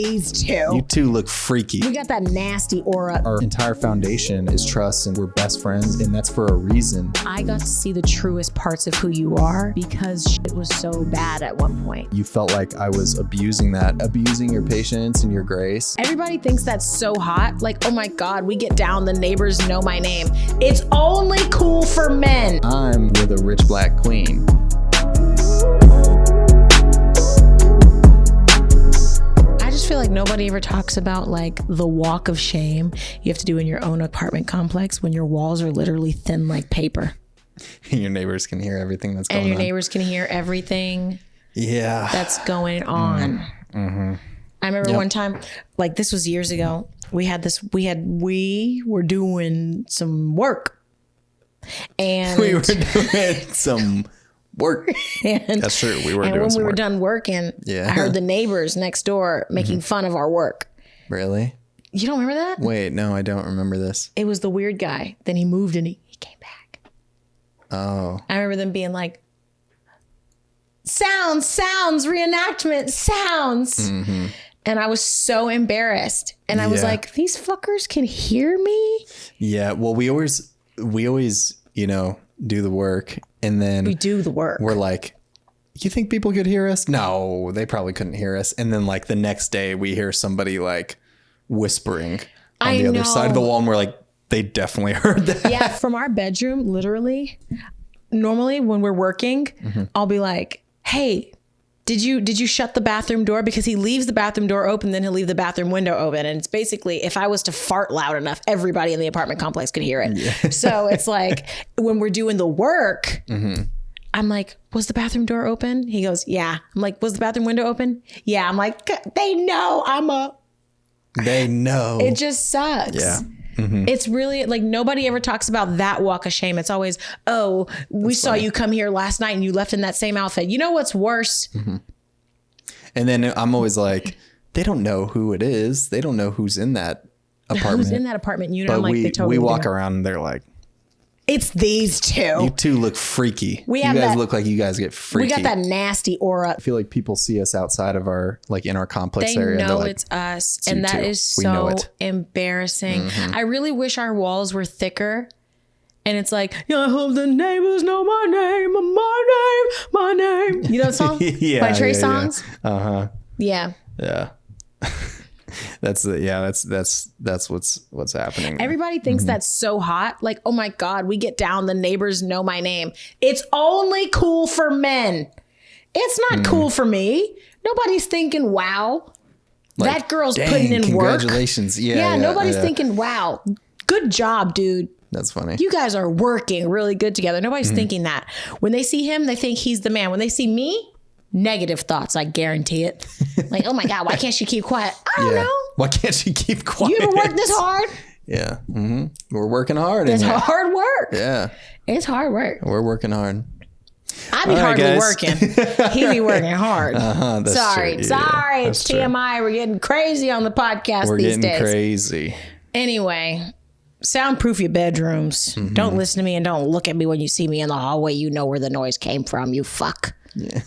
these two. You two look freaky. We got that nasty aura. Our entire foundation is trust, and we're best friends, and that's for a reason. I got to see the truest parts of who you are because shit was so bad at one point. You felt like I was abusing your patience and your grace. Everybody thinks that's so hot. Like, oh my God, we get down, the neighbors know my name. It's only cool for men. I'm with a rich black queen. I just feel like nobody ever talks about like the walk of shame you have to do in your own apartment complex when your walls are literally thin like paper. Your neighbors can hear everything that's going on. And your neighbors can hear everything that's going on. Mm-hmm. I remember one time, like this was years ago, we were doing some work. And we were doing some work. That's true. We were doing some work. And when we were done working, I heard the neighbors next door making fun of our work. Really? You don't remember that? Wait, no, I don't remember this. It was the weird guy. Then he moved and he came back. Oh. I remember them being like, sounds, reenactment, sounds. Mm-hmm. And I was so embarrassed. And I was like, these fuckers can hear me? Yeah, well, we always, you know, do the work. And then we do the work. We're like, you think people could hear us? No, they probably couldn't hear us. And then like the next day we hear somebody like whispering on the other side of the wall. And we're like, they definitely heard that. Yeah, from our bedroom, literally, normally when we're working, I'll be like, hey, did you shut the bathroom door? Because he leaves the bathroom door open, then he'll leave the bathroom window open. And it's basically, if I was to fart loud enough, everybody in the apartment complex could hear it. Yeah. So it's like when we're doing the work, I'm like, was the bathroom door open? He goes, yeah. I'm like, was the bathroom window open? Yeah. I'm like, they know They know. It just sucks. Yeah. Mm-hmm. It's really like nobody ever talks about that walk of shame. It's always, oh, we saw you come here last night and you left in that same outfit. You know what's worse? Mm-hmm. And then I'm always like, they don't know who it is. They don't know who's in that apartment. Who's in that apartment unit? But I'm like, they totally we walk do. around and they're like, it's these two. You two look freaky. You guys look like you guys get freaky. We got that nasty aura. I feel like people see us outside of our, like in our complex they area. They know like, it's us. And that is so embarrassing. I really wish our walls were thicker. And it's like, I hope the neighbors know my name, my name. You know that song? By Trey Songz? Yeah. Uh-huh. Yeah. Yeah. That's what's happening. Everybody thinks that's so hot. Like, oh my God, we get down, the neighbors know my name. It's only cool for men. It's not cool for me. Nobody's thinking, wow, like, that girl's putting in work. Congratulations. Yeah, nobody's thinking, wow, good job, dude. That's funny. You guys are working really good together. Nobody's thinking that. When they see him, they think he's the man. When they see me, negative thoughts, I guarantee it. Like, oh my God, why can't she keep quiet? I don't know. Why can't she keep quiet? You ever worked this hard? Yeah. Mm-hmm. We're working hard. It's hard work. Yeah. It's hard work. We're working hard. I be hardly working. He be working hard. That's Sorry. true. Sorry. Yeah, it's TMI. We're getting crazy on the podcast these days. We're getting crazy. Anyway, soundproof your bedrooms. Don't listen to me and don't look at me when you see me in the hallway. You know where the noise came from, you fuck. Yeah.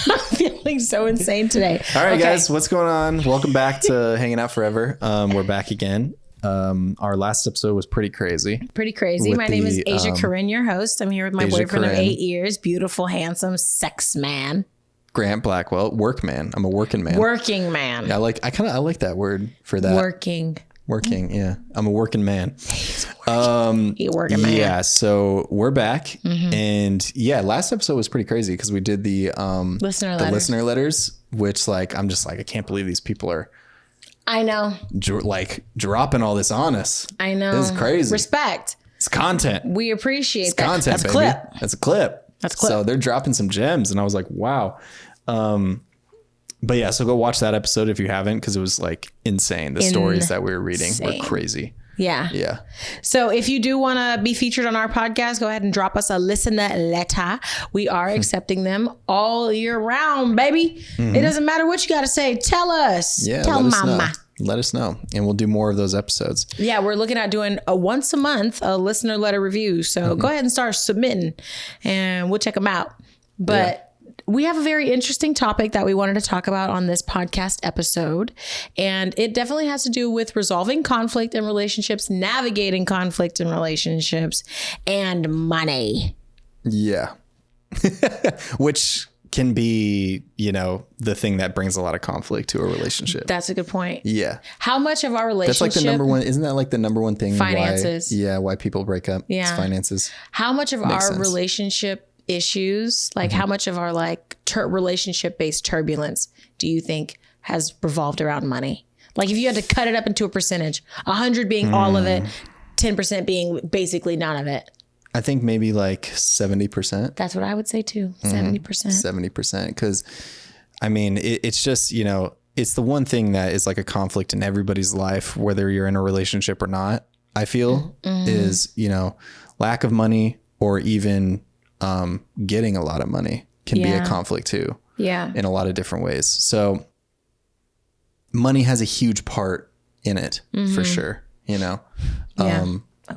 I'm feeling so insane today. All right, guys, what's going on? Welcome back to Hanging Out Forever. We're back again. Our last episode was pretty crazy. My name is Asia Corinne, your host. I'm here with my boyfriend of 8 years. Beautiful, handsome, sex man. Grant Blackwell, workman. I'm a working man. Working man. Yeah, I like that word for that. Working, yeah. I'm a working man. He's a working man. Yeah, so we're back. And yeah, last episode was pretty crazy because we did the listener letters, which like, I'm just like, I can't believe these people are I know. Dropping all this on us. I know. This is crazy. Respect. It's content. We appreciate it's that. Content, That's baby. clip. That's a clip. That's a clip. So they're dropping some gems and I was like, wow. But yeah, so go watch that episode if you haven't, because it was like insane. The stories that we were reading were crazy. Yeah. Yeah. So if you do want to be featured on our podcast, go ahead and drop us a listener letter. We are accepting them all year round, baby. It doesn't matter what you got to say. Tell us. Yeah. Tell mama. Let us know. And we'll do more of those episodes. Yeah. We're looking at doing once a month, a listener letter review. So go ahead and start submitting and we'll check them out. But we have a very interesting topic that we wanted to talk about on this podcast episode. And it definitely has to do with resolving conflict in relationships, navigating conflict in relationships, and money. Yeah. Which can be, the thing that brings a lot of conflict to a relationship. That's a good point. Yeah. How much of our relationship... That's like the number one... Isn't that like the number one thing? Finances. Why people break up? Yeah. It's finances. How much of our relationship issues, like how much of our like relationship-based turbulence do you think has revolved around money? Like if you had to cut it up into a percentage, 100 being all of it, 10% being basically none of it. I think maybe like 70%. That's what I would say too. 70%. 70%. Because I mean, it's just, it's the one thing that is like a conflict in everybody's life, whether you're in a relationship or not, I feel is, lack of money or even getting a lot of money can be a conflict too. Yeah. In a lot of different ways. So money has a huge part in it for sure,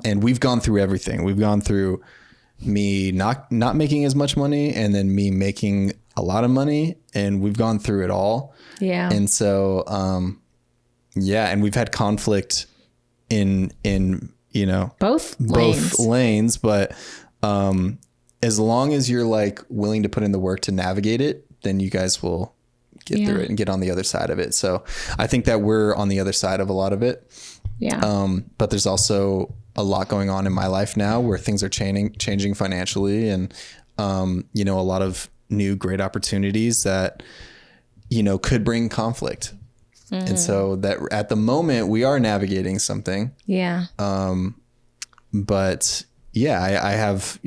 and we've gone through everything. We've gone through me not making as much money and then me making a lot of money, and we've gone through it all. Yeah. And so, and we've had conflict in both lanes, but as long as you're like willing to put in the work to navigate it, then you guys will get through it and get on the other side of it. So I think that we're on the other side of a lot of it. Yeah. But there's also a lot going on in my life now where things are changing financially, and, a lot of new great opportunities that, could bring conflict. And so that at the moment we are navigating something. Yeah. But yeah, I have,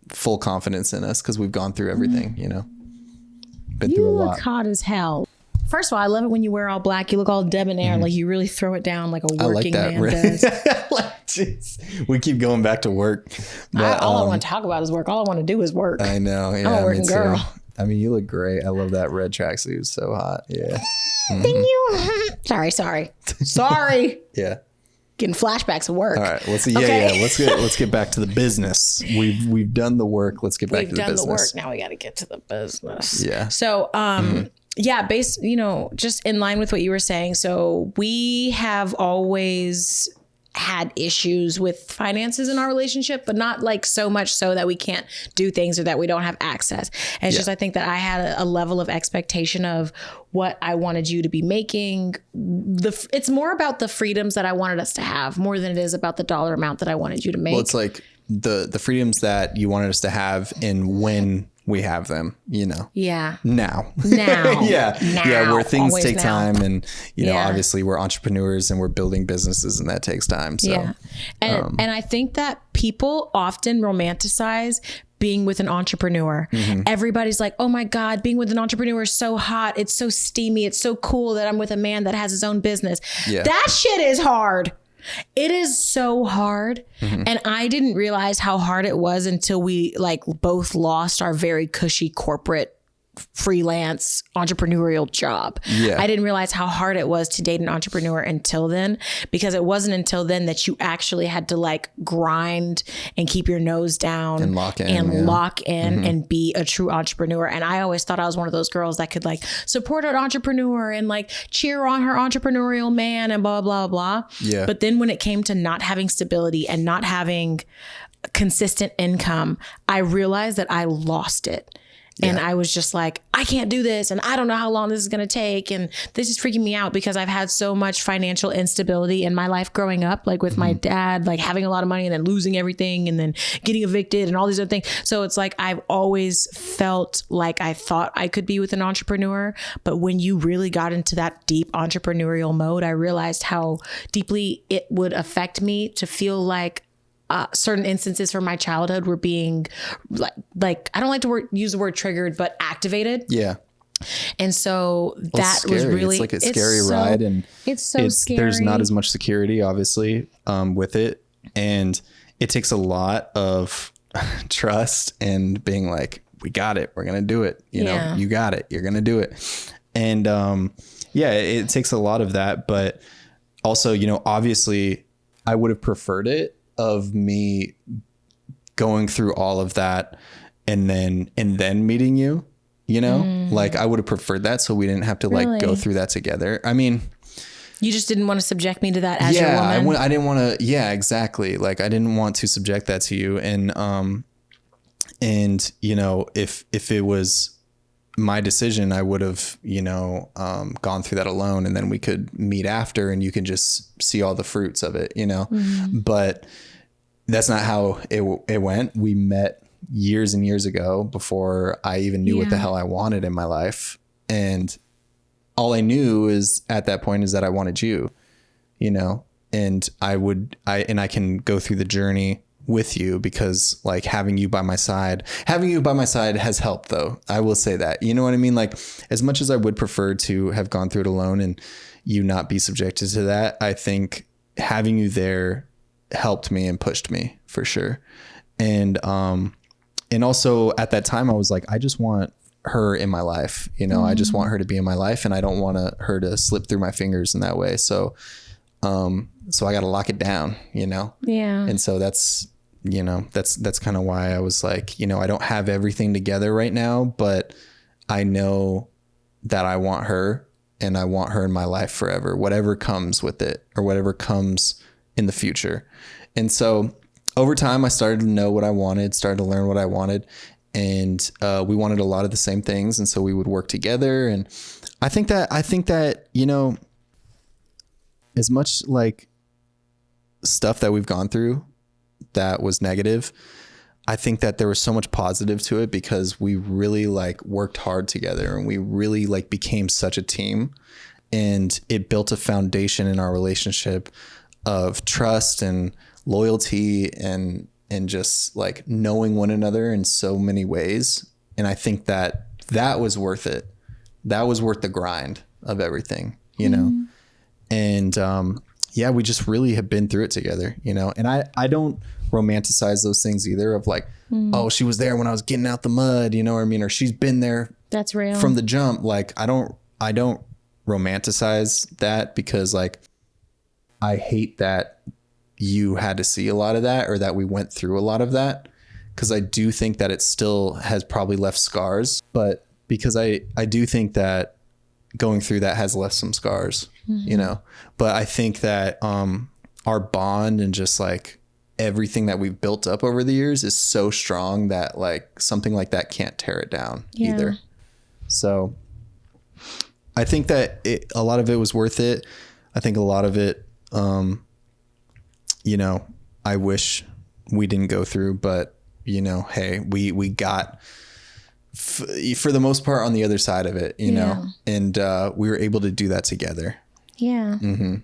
full confidence in us because we've gone through everything, been through a lot. You look hot as hell. First of all, I love it when you wear all black. You look all debonair, like you really throw it down like a working man does. We keep going back to work. But, all I want to talk about is work. All I want to do is work. I know. Yeah, I'm a working girl. I mean, you look great. I love that red tracksuit. It's so hot. Yeah. Thank you. Sorry. Yeah. Getting flashbacks of work. All right. Let's get back to the business. We've done the work. Let's get back to the business. We've done the work. Now we got to get to the business. Yeah. So, just in line with what you were saying. So we have always had issues with finances in our relationship, but not like so much so that we can't do things or that we don't have access. And it's just, I think that I had a level of expectation of what I wanted you to be making. It's more about the freedoms that I wanted us to have more than it is about the dollar amount that I wanted you to make. Well, it's like the freedoms that you wanted us to have and when we have them, Yeah. Now. Yeah. Where things take time, and obviously we're entrepreneurs and we're building businesses, and that takes time. So yeah. And I think that people often romanticize being with an entrepreneur. Everybody's like, oh my God, being with an entrepreneur is so hot. It's so steamy. It's so cool that I'm with a man that has his own business. Yeah. That shit is hard. It is so hard. And I didn't realize how hard it was until we both lost our very cushy corporate freelance entrepreneurial job. Yeah. I didn't realize how hard it was to date an entrepreneur until then, because it wasn't until then that you actually had to grind and keep your nose down and lock in and be a true entrepreneur. And I always thought I was one of those girls that could support an entrepreneur and cheer on her entrepreneurial man and blah, blah, blah. Yeah. But then when it came to not having stability and not having consistent income, I realized that I lost it. And I was just like, I can't do this. And I don't know how long this is going to take. And this is freaking me out because I've had so much financial instability in my life growing up, with my dad, having a lot of money and then losing everything and then getting evicted and all these other things. So it's I've always felt like I thought I could be with an entrepreneur. But when you really got into that deep entrepreneurial mode, I realized how deeply it would affect me to feel like certain instances from my childhood were being I don't like to use the word triggered, but activated. Yeah. And so that was really, it's a scary ride, and it's so scary. There's not as much security obviously with it. And it takes a lot of trust and being we got it. We're going to do it. You know, you got it. You're going to do it. And it takes a lot of that, but also, obviously I would have preferred it of me going through all of that and then meeting you. you know, like I would have preferred that. So we didn't have to like go through that together. I mean, you just didn't want to subject me to that as your woman. I didn't want to. Yeah, exactly. Like I didn't want to subject that to you. And you know, if it was my decision, I would have, you know, gone through that alone, and then we could meet after and you can just see all the fruits of it, you know, but that's not how it went. We met years and years ago before I even knew what the hell I wanted in my life. And all I knew is at that point is that I wanted you, you know, and I can go through the journey with you because like having you by my side has helped though. I will say that, you know what I mean? Like as much as I would prefer to have gone through it alone and you not be subjected to that, I think having you there helped me and pushed me for sure. And also at that time I was like, I just want her in my life, you know, I just want her to be in my life and I don't want her to slip through my fingers in that way. So I got to lock it down, you know? Yeah. And so that's kind of why I was like, you know, I don't have everything together right now, but I know that I want her and I want her in my life forever, whatever comes with it or whatever comes in the future. And so over time I started to know what I wanted, started to learn what I wanted. And we wanted a lot of the same things. And so we would work together. And I think that, you know, as much like stuff that we've gone through that was negative, I think that there was so much positive to it because we really like worked hard together and we really like became such a team, and it built a foundation in our relationship of trust and loyalty and just like knowing one another in so many ways. And I think that was worth it. That was worth the grind of everything, you know? And, we just really have been through it together, you know? And I don't romanticize those things either of like, oh, she was there when I was getting out the mud, you know what I mean? Or she's been there. That's real. From the jump. Like, I don't romanticize that because like, I hate that you had to see a lot of that or that we went through a lot of that. Cause I do think that it still has probably left scars, but because I do think that going through that has left some scars, you know, but I think that, our bond and just like everything that we've built up over the years is so strong that like something like that can't tear it down either. So I think that a lot of it was worth it. I think a lot of it, you know, I wish we didn't go through, but you know, hey, we got for the most part on the other side of it, you know, and we were able to do that together. Yeah.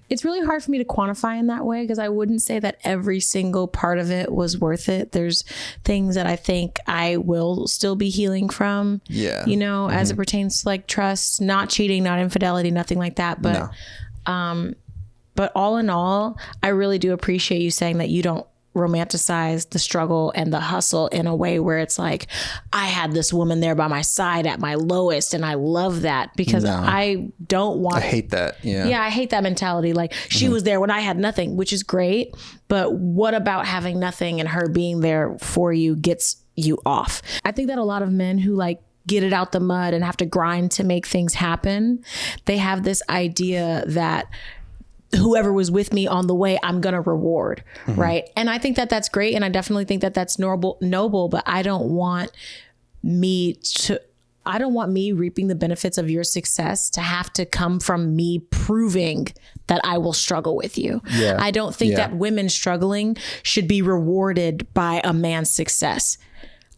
It's really hard for me to quantify in that way because I wouldn't say that every single part of it was worth it. There's things that I think I will still be healing from, you know, as it pertains to like trust, not cheating, not infidelity, nothing like that. But, but all in all, I really do appreciate you saying that you don't romanticize the struggle and the hustle in a way where it's like, I had this woman there by my side at my lowest. And I love that because I hate that. Yeah. I hate that mentality. Like she was there when I had nothing, which is great. But what about having nothing and her being there for you gets you off? I think that a lot of men who like get it out the mud and have to grind to make things happen, they have this idea that whoever was with me on the way, I'm going to reward. Right. And I think that that's great. And I definitely think that that's noble, but I don't want me reaping the benefits of your success to have to come from me proving that I will struggle with you. I don't think that women struggling should be rewarded by a man's success.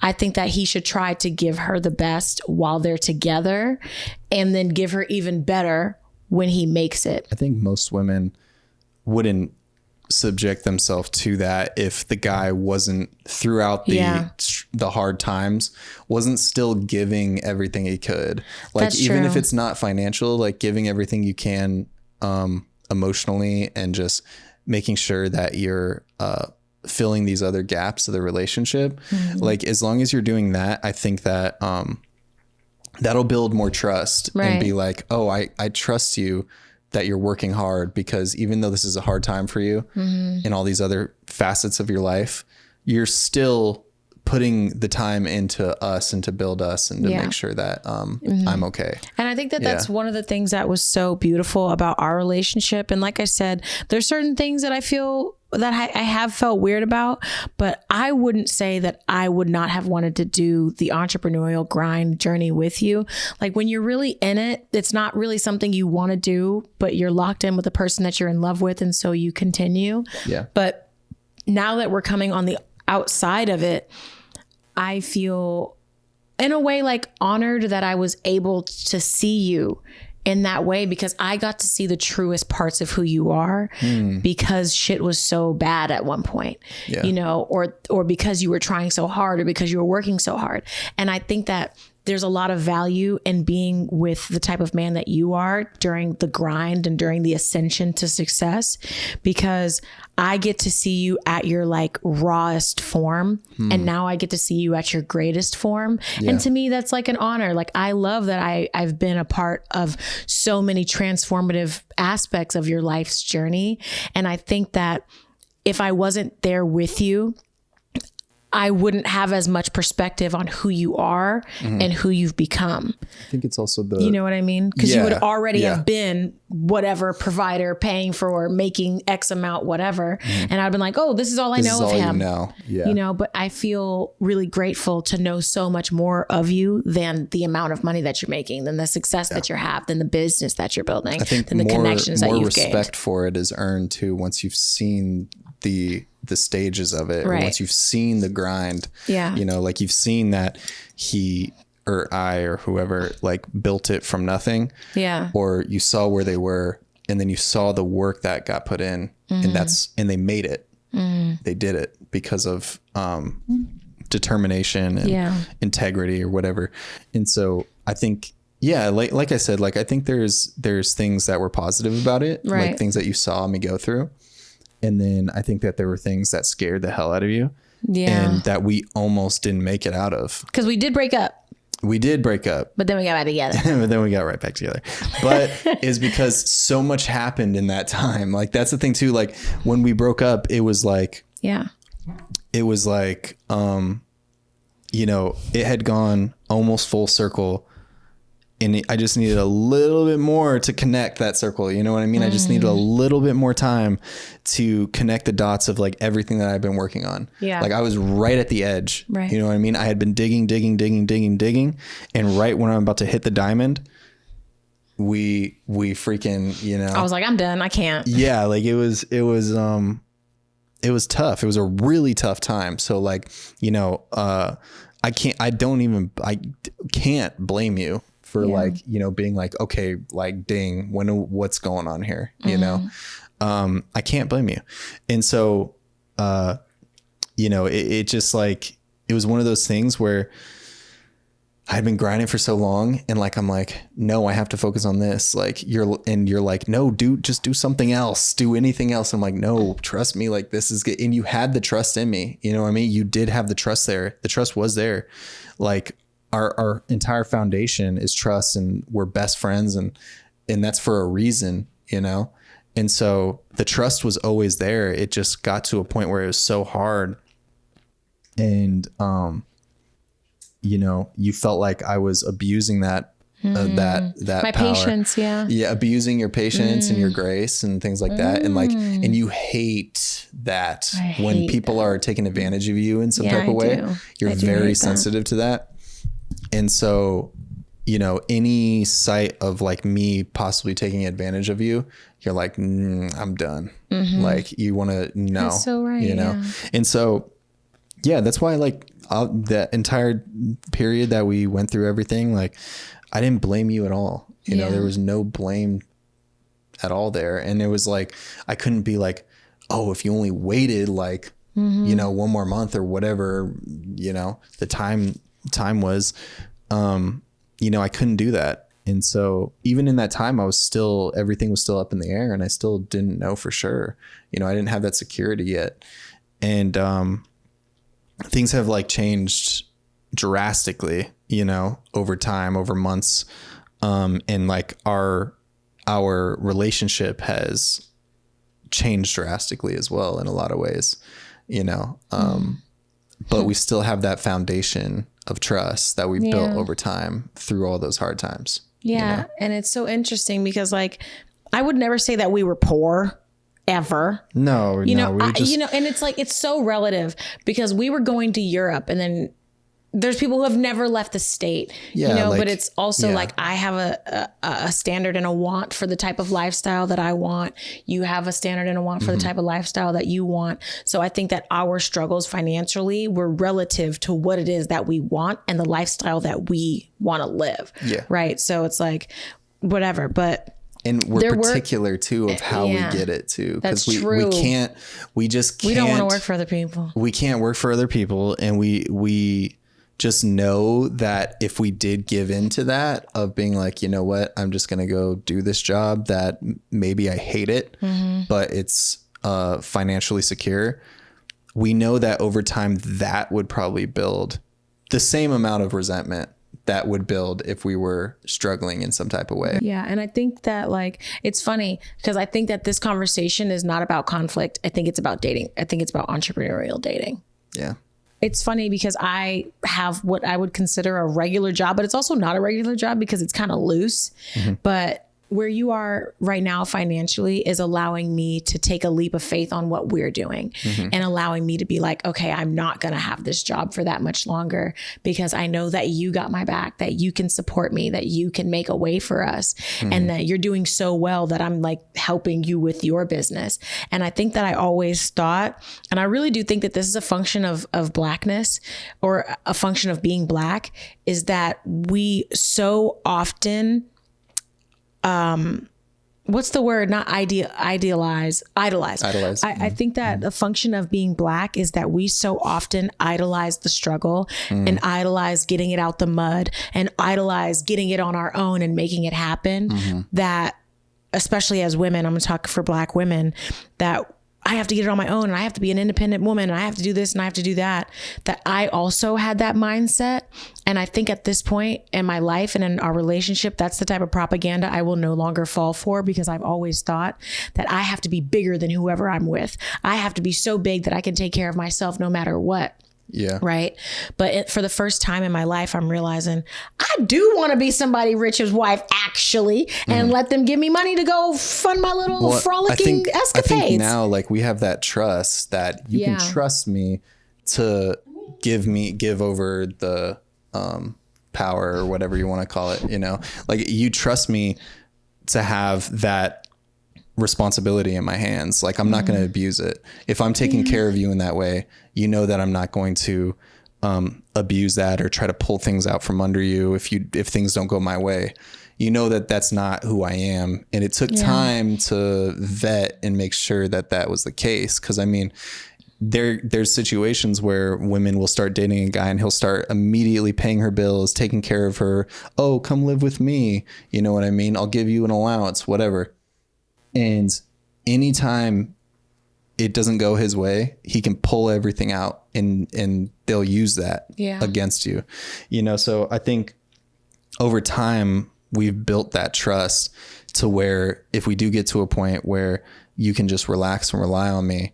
I think that he should try to give her the best while they're together and then give her even better when he makes it. I think most women wouldn't subject themselves to that if the guy wasn't throughout the hard times, wasn't still giving everything he could. Like that's even true. If it's not financial, like giving everything you can emotionally and just making sure that you're filling these other gaps of the relationship. Like as long as you're doing that, I think that that'll build more trust and be like, oh, I trust you that you're working hard because even though this is a hard time for you in all these other facets of your life, you're still putting the time into us and to build us and to make sure that I'm okay. And I think that that's one of the things that was so beautiful about our relationship. And like I said, there's certain things that I feel that I have felt weird about, but I wouldn't say that I would not have wanted to do the entrepreneurial grind journey with you. Like when you're really in it, it's not really something you want to do, but you're locked in with the person that you're in love with. And so you continue. Yeah. But now that we're coming on the outside of it, I feel in a way like honored that I was able to see you in that way, because I got to see the truest parts of who you are because shit was so bad at one point, you know, or because you were trying so hard or because you were working so hard. And I think that there's a lot of value in being with the type of man that you are during the grind and during the ascension to success, because I get to see you at your like rawest form. And now I get to see you at your greatest form. And to me, that's like an honor. Like I love that I've been a part of so many transformative aspects of your life's journey. And I think that if I wasn't there with you, I wouldn't have as much perspective on who you are and who you've become. I think it's also the, you know what I mean? Because you would already have been whatever provider paying for making X amount, whatever. And I'd been like, oh, this is all I know of him. You know, but I feel really grateful to know so much more of you than the amount of money that you're making, than the success that you have, than the business that you're building, I think than the connections that you've gained. More respect for it is earned too once you've seen the stages of it, or once you've seen the grind, you know, like you've seen that he or I or whoever like built it from nothing, or you saw where they were and then you saw the work that got put in, and they made it. They did it because of determination and integrity or whatever. And so I think, like I said, like I think there's things that were positive about it, like things that you saw me go through. And then I think that there were things that scared the hell out of you, and that we almost didn't make it out of. Because we did break up. We did break up. But then we got back together. But then we got right back together. But it's because so much happened in that time. Like that's the thing too. Like when we broke up, it was like, it was like, you know, it had gone almost full circle. And I just needed a little bit more to connect that circle. You know what I mean? I just needed a little bit more time to connect the dots of like everything that I've been working on. Like I was right at the edge. You know what I mean? I had been digging. And right when I'm about to hit the diamond, we freaking, you know, I was like, I'm done. I can't. Yeah. Like it was tough. It was a really tough time. So like, you know, I can't blame you for like, you know, being like, okay, like, dang, what's going on here? You know, I can't blame you. And so, you know, it just like, it was one of those things where I'd been grinding for so long, and like, I'm like, no, I have to focus on this. Like you're like, no, dude, just do something else, do anything else. I'm like, no, trust me. Like this is good. And you had the trust in me. You know what I mean? You did have the trust there. The trust was there. Like our entire foundation is trust, and we're best friends, and that's for a reason, you know? And so the trust was always there. It just got to a point where it was so hard. And, you know, you felt like I was abusing that my power. Patience. Abusing your patience and your grace and things like that. And like, and you hate that when people are taking advantage of you in some type of way. You're very sensitive to that. And so, you know, any sight of like me possibly taking advantage of you, you're like, I'm done. Like you want to know, that's so right, you know? And so, that's why like that entire period that we went through everything, like I didn't blame you at all. You know, there was no blame at all there. And it was like, I couldn't be like, oh, if you only waited like, you know, one more month or whatever, you know, the time was, you know, I couldn't do that. And so even in that time, everything was still up in the air, and I still didn't know for sure. You know, I didn't have that security yet. And, things have like changed drastically, you know, over time, over months. And like our relationship has changed drastically as well in a lot of ways, you know. but we still have that foundation of trust that we built over time through all those hard times. Yeah. You know? And it's so interesting because like, I would never say that we were poor ever. No, and it's like, it's so relative because we were going to Europe and then there's people who have never left the state, but it's also like I have a standard and a want for the type of lifestyle that I want. You have a standard and a want for the type of lifestyle that you want. So I think that our struggles financially were relative to what it is that we want and the lifestyle that we want to live. Yeah. Right. So it's like whatever, but. And we're particular too of how we get it too. Because we don't want to work for other people. We can't work for other people. And we just know that if we did give into that of being like, you know what, I'm just going to go do this job that maybe I hate it, but it's financially secure. We know that over time that would probably build the same amount of resentment that would build if we were struggling in some type of way. Yeah. And I think that like, it's funny because I think that this conversation is not about conflict. I think it's about dating. I think it's about entrepreneurial dating. Yeah. It's funny because I have what I would consider a regular job, but it's also not a regular job because it's kind of loose. But where you are right now financially is allowing me to take a leap of faith on what we're doing and allowing me to be like, okay, I'm not going to have this job for that much longer because I know that you got my back, that you can support me, that you can make a way for us and that you're doing so well that I'm like helping you with your business. And I think that I always thought, and I really do think that this is a function of Blackness or a function of being Black, is that we so often what's the word? Not idolize. I think that the function of being Black is that we so often idolize the struggle and idolize getting it out the mud and idolize getting it on our own and making it happen. That, especially as women, I'm going to talk for Black women, that I have to get it on my own and I have to be an independent woman and I have to do this and I have to do that. That I also had that mindset. And I think at this point in my life and in our relationship, that's the type of propaganda I will no longer fall for because I've always thought that I have to be bigger than whoever I'm with. I have to be so big that I can take care of myself no matter what. Yeah. Right. But for the first time in my life, I'm realizing I do want to be somebody rich's wife, actually, and let them give me money to go fund my little frolicking escapades. I think now, like, we have that trust that you can trust me to give over the power or whatever you want to call it. You know, like you trust me to have that responsibility in my hands. Like I'm not going to abuse it. If I'm taking care of you in that way, you know that I'm not going to abuse that or try to pull things out from under you if things don't go my way. You know that that's not who I am. And it took time to vet and make sure that that was the case. Cause I mean, there's situations where women will start dating a guy and he'll start immediately paying her bills, taking care of her. Oh, come live with me. You know what I mean? I'll give you an allowance, whatever. And anytime it doesn't go his way, he can pull everything out and they'll use that against you, you know? So I think over time we've built that trust to where if we do get to a point where you can just relax and rely on me,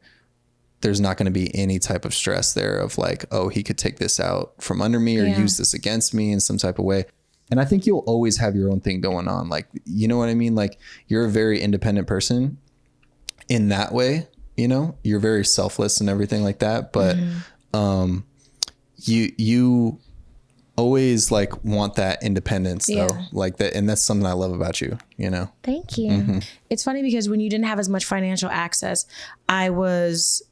there's not going to be any type of stress there of like, oh, he could take this out from under me or use this against me in some type of way. And I think you'll always have your own thing going on. Like, you know what I mean? Like you're a very independent person in that way, you know, you're very selfless and everything like that. But, you always like want that independence though, like that. And that's something I love about you, you know? Thank you. It's funny because when you didn't have as much financial access, I was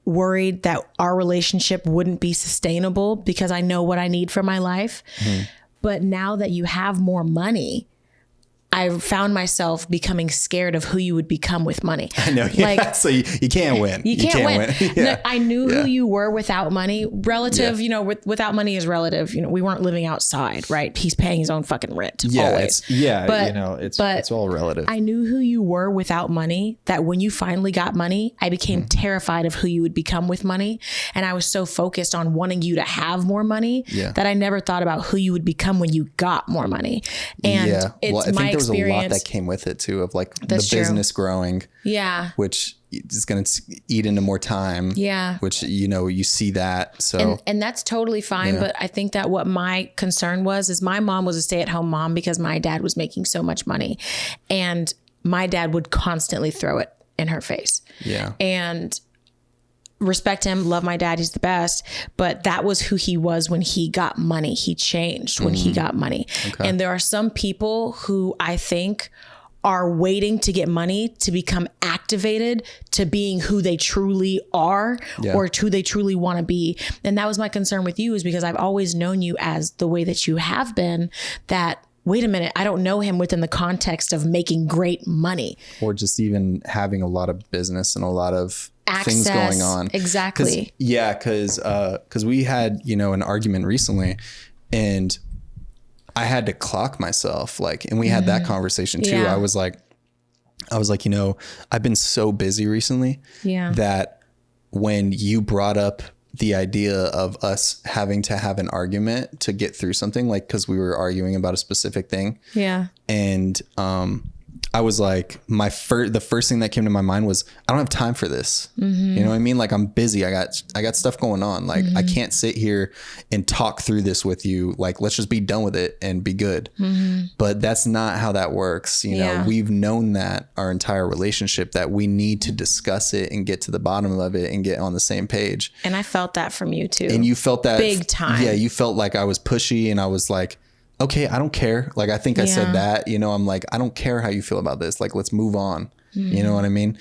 worried that our relationship wouldn't be sustainable because I know what I need for my life. But now that you have more money, I found myself becoming scared of who you would become with money. I know. Like, so you can't win. You can't win. I knew who you were without money. Relative, you know, without money is relative. You know, we weren't living outside, right? He's paying his own fucking rent. Always. But, you know, it's all relative. I knew who you were without money, that when you finally got money, I became terrified of who you would become with money. And I was so focused on wanting you to have more money that I never thought about who you would become when you got more money. And it's my there was a lot that came with it too, of like That's the business growing. Yeah. Which is going to eat into more time. Yeah. Which, you know, you see that. So, and that's totally fine. Yeah. But I think that what my concern is my mom was a stay-at-home mom because my dad was making so much money, and my dad would constantly throw it in her face. Yeah. And respect him, love my dad, he's the best, but that was who he was when he got money. He changed when he got money. Okay. And there are some people who I think are waiting to get money to become activated to being who they truly are, or who they truly want to be. And that was my concern with you, is because I've always known you as the way that you have been, that wait a minute, I don't know him within the context of making great money. Or just even having a lot of business and a lot of things going on. Exactly. Because we had, you know, an argument recently, and I had to clock myself, like, and we had that conversation too. I was like, you know, I've been so busy recently that when you brought up the idea of us having to have an argument to get through something, like, cause we were arguing about a specific thing. Yeah. And, I was like, the first thing that came to my mind was, I don't have time for this. Mm-hmm. You know what I mean? Like, I'm busy. I got stuff going on. Like, I can't sit here and talk through this with you. Like, let's just be done with it and be good. Mm-hmm. But that's not how that works. You know, we've known that our entire relationship, that we need to discuss it and get to the bottom of it and get on the same page. And I felt that from you too. And you felt that big time. Yeah. You felt like I was pushy, and I was like, okay, I don't care. Like, I think I said that, you know, I'm like, I don't care how you feel about this. Like, let's move on. Mm-hmm. You know what I mean?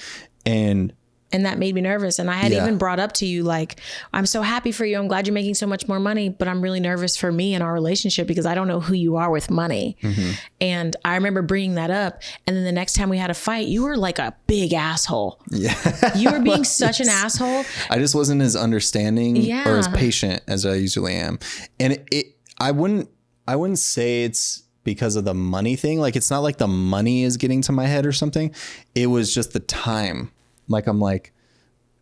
And that made me nervous. And I had even brought up to you, like, I'm so happy for you. I'm glad you're making so much more money, but I'm really nervous for me and our relationship because I don't know who you are with money. Mm-hmm. And I remember bringing that up. And then the next time we had a fight, you were like a big asshole. Yeah. You were being such an asshole. I just wasn't as understanding or as patient as I usually am. And I wouldn't say it's because of the money thing. Like, it's not like the money is getting to my head or something. It was just the time. Like,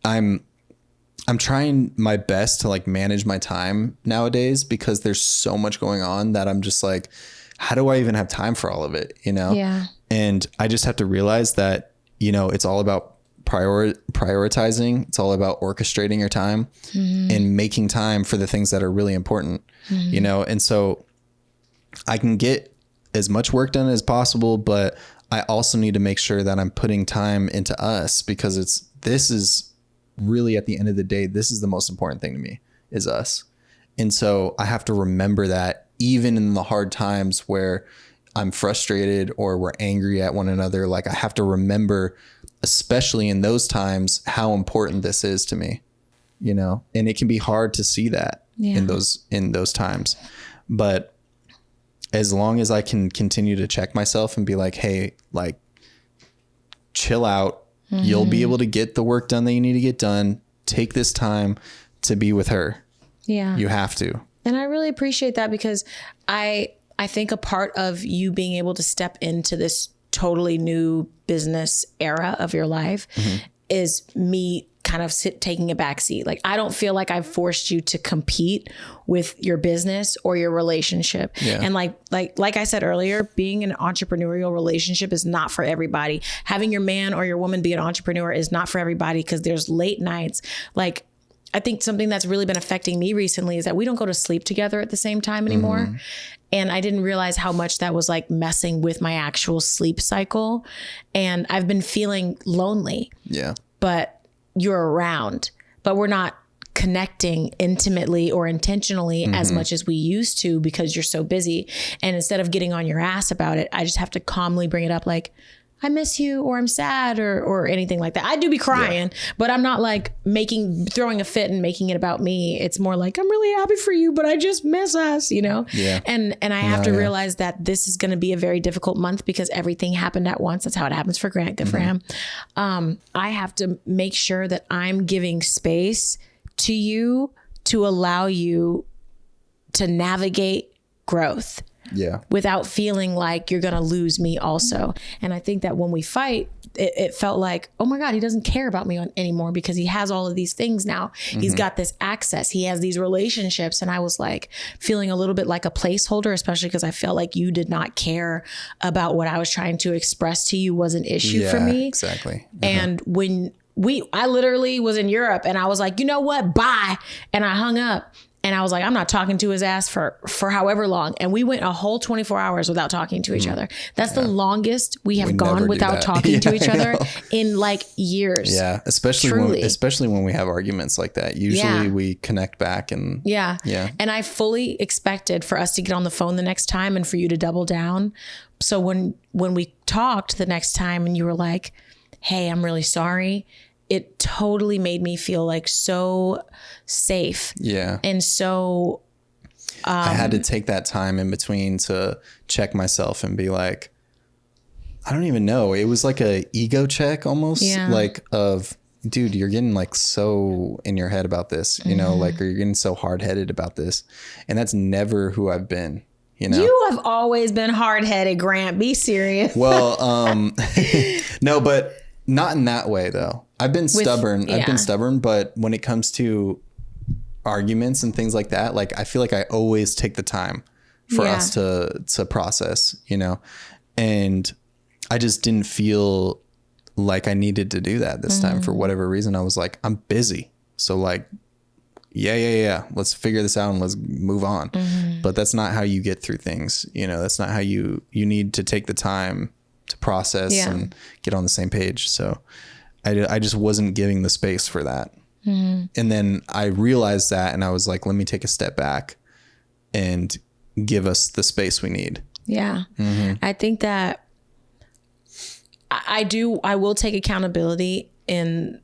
I'm trying my best to like manage my time nowadays, because there's so much going on that I'm just like, how do I even have time for all of it? You know? Yeah. And I just have to realize that, you know, it's all about prioritizing. It's all about orchestrating your time and making time for the things that are really important, you know? And so I can get as much work done as possible, but I also need to make sure that I'm putting time into us, because this is really, at the end of the day, this is the most important thing to me, is us. And so I have to remember that even in the hard times where I'm frustrated or we're angry at one another, like, I have to remember, especially in those times, how important this is to me, you know? And it can be hard to see that in those times, but as long as I can continue to check myself and be like, hey, like, chill out. Mm-hmm. You'll be able to get the work done that you need to get done. Take this time to be with her. Yeah. You have to. And I really appreciate that, because I think a part of you being able to step into this totally new business era of your life is me kind of taking a backseat. Like, I don't feel like I've forced you to compete with your business or your relationship. Yeah. And like I said earlier, being an entrepreneurial relationship is not for everybody. Having your man or your woman be an entrepreneur is not for everybody, because there's late nights. Like, I think something that's really been affecting me recently is that we don't go to sleep together at the same time anymore. Mm-hmm. And I didn't realize how much that was like messing with my actual sleep cycle. And I've been feeling lonely. Yeah. But you're around, but we're not connecting intimately or intentionally as much as we used to, because you're so busy. And instead of getting on your ass about it, I just have to calmly bring it up, like, I miss you, or I'm sad, or anything like that. I do be crying, but I'm not like throwing a fit and making it about me. It's more like, I'm really happy for you, but I just miss us, you know? Yeah. And I have to realize that this is going to be a very difficult month, because everything happened at once. That's how it happens for Grant. Good for him. I have to make sure that I'm giving space to you to allow you to navigate growth. Yeah. Without feeling like you're going to lose me also. And I think that when we fight, it felt like, oh my God, he doesn't care about me anymore because he has all of these things now. He's got this access. He has these relationships. And I was like feeling a little bit like a placeholder, especially because I felt like you did not care about what I was trying to express to you was an issue for me. Exactly. And when I literally was in Europe and I was like, you know what? Bye. And I hung up. And I was like, I'm not talking to his ass for however long. And we went a whole 24 hours without talking to each other. That's the longest we have gone without talking to each other in like years. Yeah. Especially when we have arguments like that. Usually we connect back and yeah. And I fully expected for us to get on the phone the next time and for you to double down. So when we talked the next time and you were like, hey, I'm really sorry, it totally made me feel like so safe. Yeah. And so I had to take that time in between to check myself and be like, I don't even know. It was like a ego check almost, like of, dude, you're getting like so in your head about this, you know, like, or you're getting so hard headed about this. And that's never who I've been. You know? You have always been hard headed, Grant. Be serious. Well, no, but not in that way though. I've been stubborn. I've been stubborn, but when it comes to arguments and things like that, like I feel like I always take the time for us to process, you know, and I just didn't feel like I needed to do that this time for whatever reason. I was like, I'm busy. So like, yeah. Let's figure this out and let's move on. But that's not how you get through things. You know, that's not how you need to take the time to process and get on the same page. So I just wasn't giving the space for that. And then I realized that and I was like, let me take a step back and give us the space we need. Yeah. I think that I will take accountability in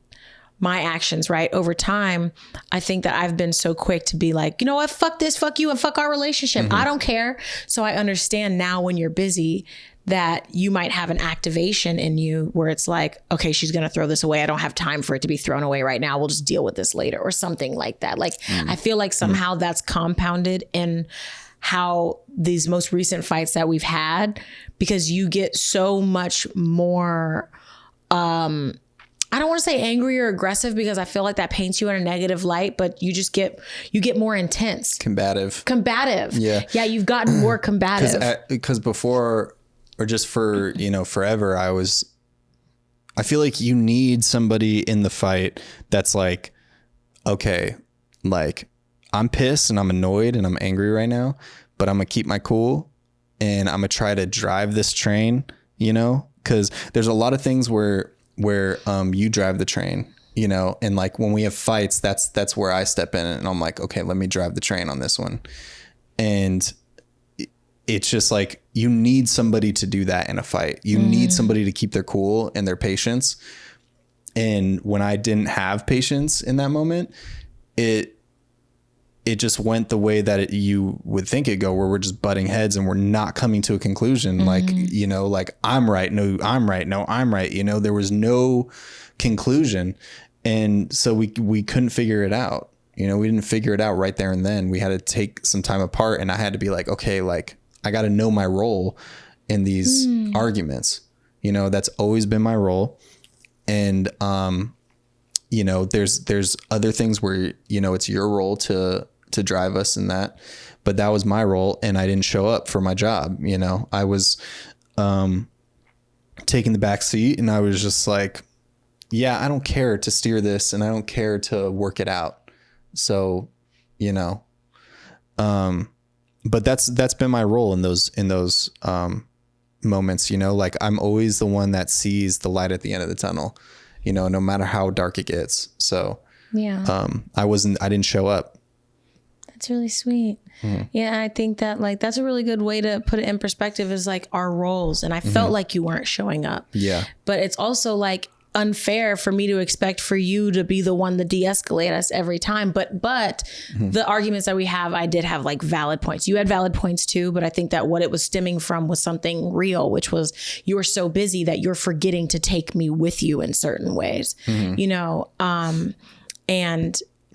my actions, right? Over time, I think that I've been so quick to be like, you know what, fuck this, fuck you, and fuck our relationship. I don't care. So I understand now when you're busy that you might have an activation in you where it's like, okay, she's going to throw this away. I don't have time for it to be thrown away right now. We'll just deal with this later or something like that. Like, I feel like somehow that's compounded in how these most recent fights that we've had, because you get so much more, I don't want to say angry or aggressive because I feel like that paints you in a negative light, but you get more intense. Combative. Yeah. You've gotten more combative. Because before, or just for, you know, forever, I feel like you need somebody in the fight that's like, okay, like I'm pissed and I'm annoyed and I'm angry right now, but I'm gonna keep my cool and I'm gonna try to drive this train, you know, because there's a lot of things where you drive the train, you know, and like when we have fights, that's where I step in and I'm like, okay, let me drive the train on this one. And it's just like, you need somebody to do that in a fight. You need somebody to keep their cool and their patience. And when I didn't have patience in that moment, it just went the way that you would think it'd go, where we're just butting heads and we're not coming to a conclusion. Like, you know, like I'm right. No, I'm right. No, I'm right. You know, there was no conclusion. And so we couldn't figure it out. You know, we didn't figure it out right there and then. We had to take some time apart and I had to be like, okay, like I got to know my role in these arguments. You know, that's always been my role. And, you know, there's other things where, you know, it's your role to drive us in that, but that was my role and I didn't show up for my job. You know, I was, taking the back seat and I was just like, yeah, I don't care to steer this and I don't care to work it out. So, you know, but that's been my role in those moments, you know, like I'm always the one that sees the light at the end of the tunnel, you know, no matter how dark it gets. So yeah, I didn't show up. That's really sweet. Yeah. I think that like, that's a really good way to put it in perspective, is like our roles. And I felt like you weren't showing up. Yeah. But it's also like unfair for me to expect for you to be the one to de-escalate us every time. But the arguments that we have, I did have like valid points. You had valid points too, but I think that what it was stemming from was something real, which was you were so busy that you're forgetting to take me with you in certain ways, you know?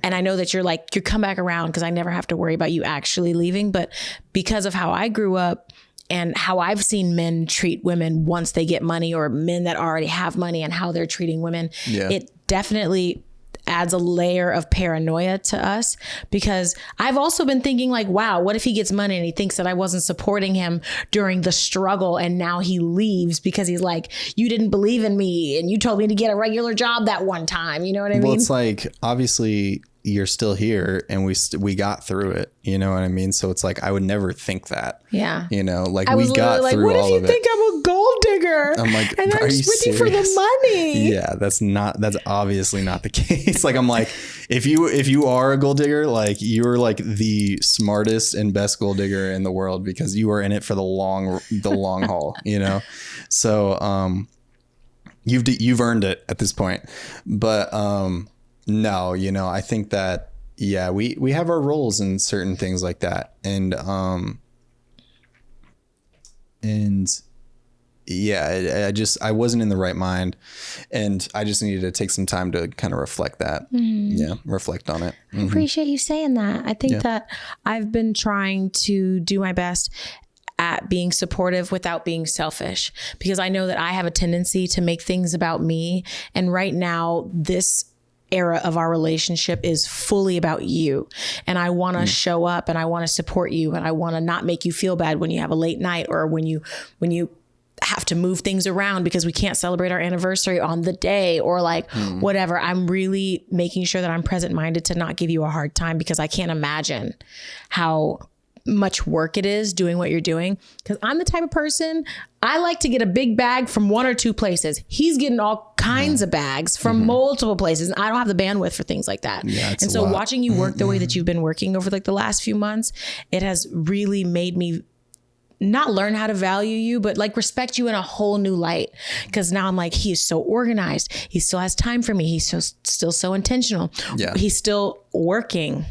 And I know that you're come back around because I never have to worry about you actually leaving. But because of how I grew up and how I've seen men treat women once they get money, or men that already have money and how they're treating women, it definitely adds a layer of paranoia to us, because I've also been thinking like, wow, what if he gets money and he thinks that I wasn't supporting him during the struggle, and now he leaves because he's like, you didn't believe in me and you told me to get a regular job that one time. You know what I mean? Well, it's like, obviously you're still here and we got through it. You know what I mean? So it's like, I would never think that. Yeah. You know, like I was we got like, through what all if of you it. think I'm a gold digger? I'm like, and I'm just with you for the money. Yeah, that's obviously not the case. Like, I'm like, if you are a gold digger, like, you're like the smartest and best gold digger in the world, because you are in it for the long haul, you know? So, you've earned it at this point. But, no, you know, I think that, yeah, we have our roles in certain things like that. And yeah, I wasn't in the right mind, and I just needed to take some time to kind of reflect that. Yeah. Reflect on it. I appreciate you saying that. I think that I've been trying to do my best at being supportive without being selfish, because I know that I have a tendency to make things about me. And right now, this era of our relationship is fully about you. And I want to show up, and I want to support you, and I want to not make you feel bad when you have a late night, or when you have to move things around because we can't celebrate our anniversary on the day, or like whatever. I'm really making sure that I'm present-minded to not give you a hard time, because I can't imagine how much work it is doing what you're doing. Because I'm the type of person, I like to get a big bag from one or two places. He's getting all kinds of bags from multiple places, and I don't have the bandwidth for things like that. Yeah, and so watching you work the way that you've been working over like the last few months, it has really made me not learn how to value you, but like respect you in a whole new light. Because now I'm like, he is so organized. He still has time for me. He's still so intentional. Yeah. He's still working.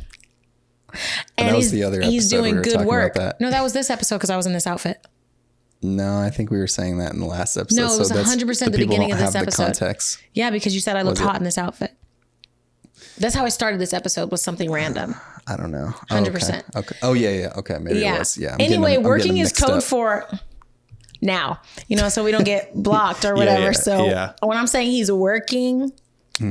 And that was the other episode. He's doing we were good work. About that. No, that was this episode, because I was in this outfit. No, I think we were saying that in the last episode. No, it was 100% the beginning of this episode. Context. Yeah, because you said I looked hot in this outfit. That's how I started this episode, with something random. I don't know. 100%. Okay. Oh, yeah. Okay. Maybe it was. Yeah. Anyway, working is code for now, you know, so we don't get blocked or whatever. So when I'm saying he's working,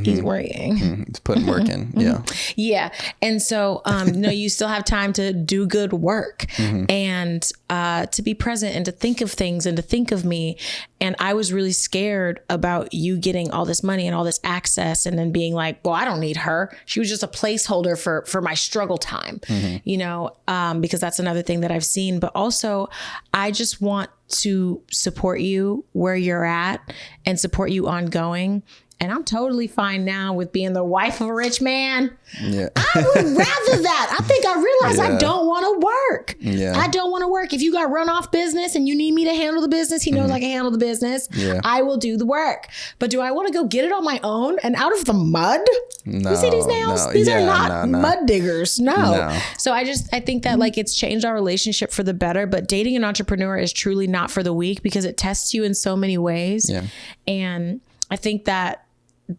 he's working. He's putting work in. Yeah. Yeah. And so, no, you still have time to do good work and to be present, and to think of things, and to think of me. And I was really scared about you getting all this money and all this access, and then being like, well, I don't need her. She was just a placeholder for my struggle time, you know, because that's another thing that I've seen. But also, I just want to support you where you're at and support you ongoing. And I'm totally fine now with being the wife of a rich man. Yeah. I would rather that. I think I realized I don't want to work. Yeah. I don't want to work. If you got run off business and you need me to handle the business, he knows I can handle the business. Yeah. I will do the work. But do I want to go get it on my own and out of the mud? No, you see these nails? no. These Yeah, are not no. mud diggers. No. No. So I think that like it's changed our relationship for the better. But dating an entrepreneur is truly not for the weak, because it tests you in so many ways. Yeah. And I think that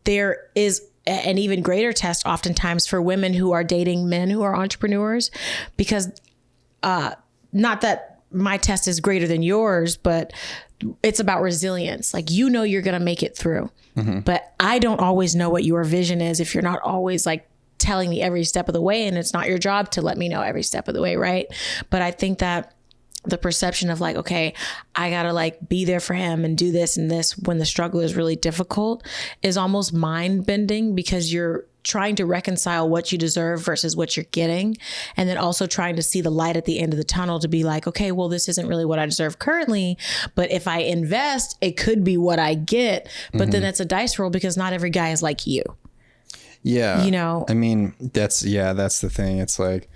there is an even greater test oftentimes for women who are dating men who are entrepreneurs, because not that my test is greater than yours, but it's about resilience. Like, you know, you're going to make it through, but I don't always know what your vision is if you're not always like telling me every step of the way, and it's not your job to let me know every step of the way. Right. But I think that the perception of like, okay, I gotta like be there for him and do this and this when the struggle is really difficult is almost mind bending, because you're trying to reconcile what you deserve versus what you're getting. And then also trying to see the light at the end of the tunnel to be like, okay, well, this isn't really what I deserve currently, but if I invest, it could be what I get. But then it's a dice roll, because not every guy is like you. Yeah. You know, I mean, that's the thing. It's like,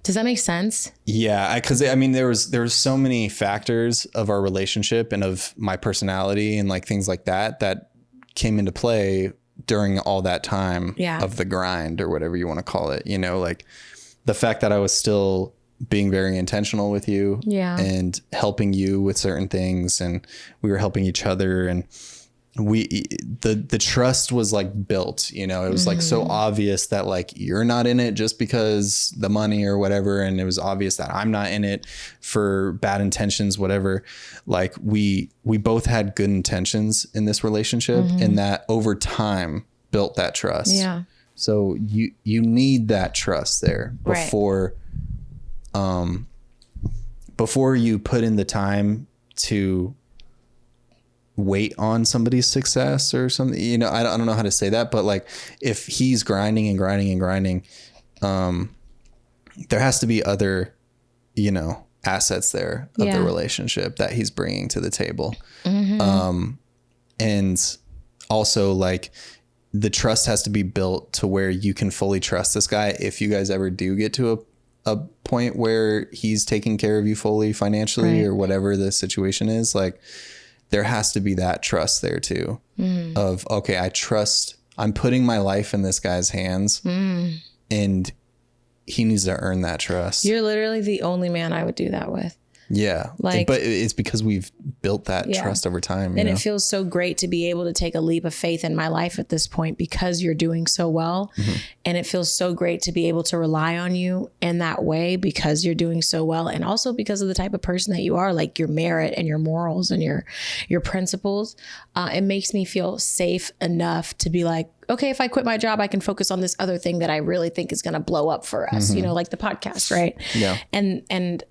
does that make sense? Yeah, because I mean, there was so many factors of our relationship and of my personality and like things like that came into play during all that time of the grind, or whatever you want to call it. You know, like the fact that I was still being very intentional with you and helping you with certain things, and we were helping each other, and the trust was like built, you know, it was like so obvious that like you're not in it just because the money or whatever. And it was obvious that I'm not in it for bad intentions, whatever. Like we both had good intentions in this relationship, and that over time built that trust. Yeah. So you need that trust there before, before you put in the time to wait on somebody's success or something, you know, I don't know how to say that, but like if he's grinding and grinding and grinding, there has to be other, you know, assets there of the relationship that he's bringing to the table. And also like the trust has to be built to where you can fully trust this guy. If you guys ever do get to a point where he's taking care of you fully financially or whatever the situation is, like, there has to be that trust there too of, okay, I trust, I'm putting my life in this guy's hands and he needs to earn that trust. You're literally the only man I would do that with. Yeah. Like, but it's because we've built that trust over time. And it feels so great to be able to take a leap of faith in my life at this point because you're doing so well. And it feels so great to be able to rely on you in that way because you're doing so well. And also because of the type of person that you are, like your merit and your morals and your principles. It makes me feel safe enough to be like, okay, if I quit my job, I can focus on this other thing that I really think is going to blow up for us, you know, like the podcast. Right. Yeah. And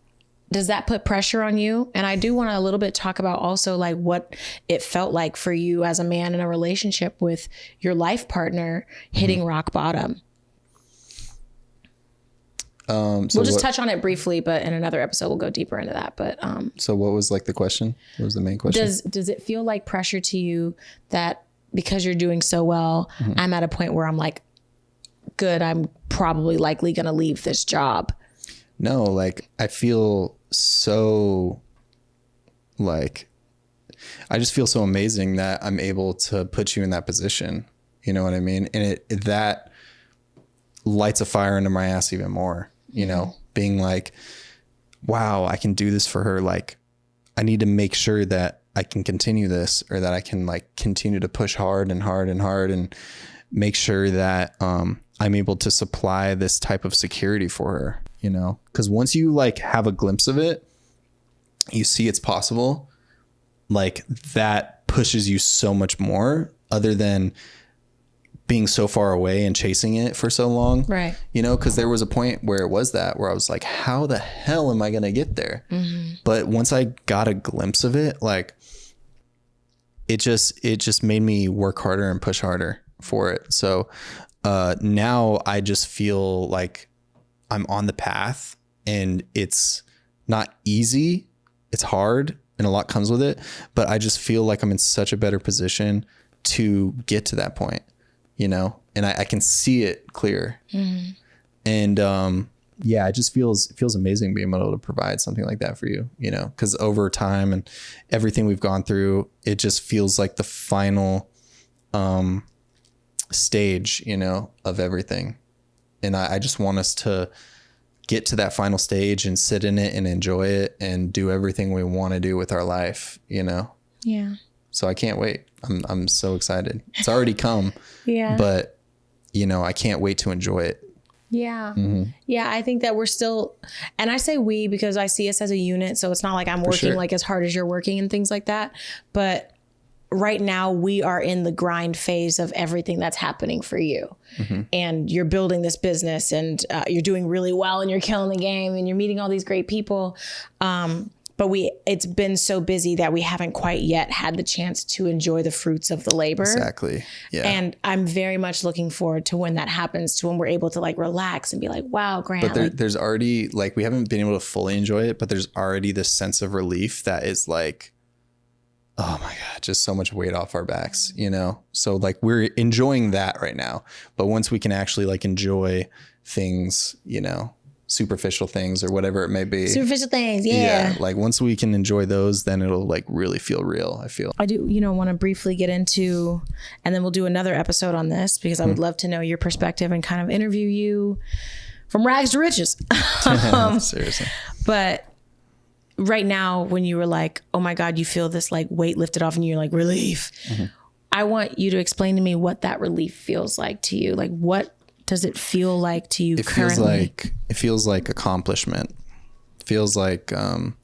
does that put pressure on you? And I do want to a little bit talk about also like what it felt like for you as a man in a relationship with your life partner hitting rock bottom. We'll just touch on it briefly, but in another episode, we'll go deeper into that. But so what was like the question? What was the main question? Does it feel like pressure to you that because you're doing so well, I'm at a point where I'm like, good, I'm probably likely going to leave this job? No, like I feel so like, I just feel so amazing that I'm able to put you in that position. You know what I mean? And that lights a fire under my ass even more, you know, being like, wow, I can do this for her. Like I need to make sure that I can continue this, or that I can like continue to push hard and hard and hard and make sure that, I'm able to supply this type of security for her, you know, because once you like have a glimpse of it, you see it's possible, like that pushes you so much more other than being so far away and chasing it for so long. Right. You know, because there was a point where I was like, how the hell am I going to get there? But once I got a glimpse of it, like it just made me work harder and push harder for it. So now I just feel like I'm on the path, and it's not easy. It's hard and a lot comes with it, but I just feel like I'm in such a better position to get to that point, you know, and I can see it clear. And, yeah, it just feels amazing being able to provide something like that for you, you know, because over time and everything we've gone through, it just feels like the final, stage, you know, of everything. And I just want us to get to that final stage and sit in it and enjoy it and do everything we want to do with our life, you know? Yeah. So I can't wait. I'm so excited. It's already come. Yeah. But, you know, I can't wait to enjoy it. Yeah. Yeah. I think that we're still, and I say we because I see us as a unit. So it's not like I'm working like as hard as you're working and things like that. But right now we are in the grind phase of everything that's happening for you. And you're building this business, and you're doing really well, and you're killing the game, and you're meeting all these great people. But it's been so busy that we haven't quite yet had the chance to enjoy the fruits of the labor. Exactly. Yeah. And I'm very much looking forward to when that happens, to when we're able to like relax and be like, wow, Grant. But there's already like, we haven't been able to fully enjoy it, but there's already this sense of relief that is like, oh my God, just so much weight off our backs, you know? So like we're enjoying that right now, but once we can actually like enjoy things, you know, superficial things or whatever it may be. Superficial things. Yeah. Like once we can enjoy those, then it'll like really feel real. I feel. I do, you know, want to briefly get into, and then we'll do another episode on this because I would love to know your perspective and kind of interview you from rags to riches. Seriously. But right now, when you were like, oh my God, you feel this like weight lifted off and you're like relief. I want you to explain to me what that relief feels like to you. Like, what does it feel like to you currently? It feels like accomplishment. It feels like I've